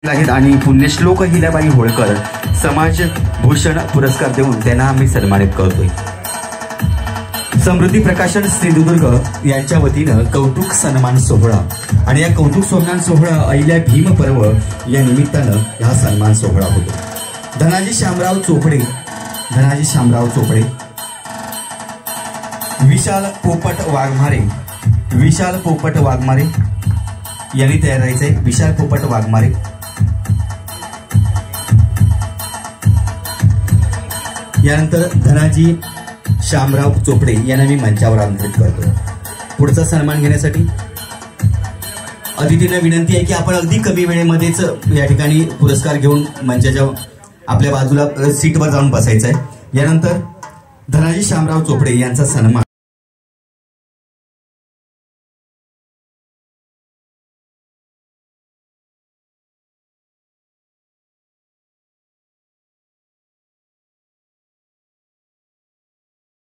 आहेत आणि पुण्यश्लोक हिल्याबाई होळकर समाज भूषण पुरस्कार देऊन त्यांना आम्ही सन्मानित करतोय। समृद्धी प्रकाशन सिंधुदुर्ग यांच्या वतीनं कौतुक सन्मान सोहळा आणि या कौतुक सन्मान सोहळा अहिल्या भीम पर्व या निमित्तानं हा सन्मान सोहळा होतो। धनाजी शामराव चोपडे, विशाल पोपट वाघमारे यांनी तयार राहायचंय। विशाल पोपट वाघमारे यानंतर धनाजी शामराव चोपडे यांना मी मंचावर आमंत्रित करतो पुढचा सन्मान घेण्यासाठी। अतिथींना विनंती आहे की आपण अगदी कमी वेळेमध्येच या ठिकाणी पुरस्कार घेऊन मंचाच्या आपल्या बाजूला सीटवर जाऊन बसायचं आहे। यानंतर धनाजी शामराव चोपडे यांचा सन्मान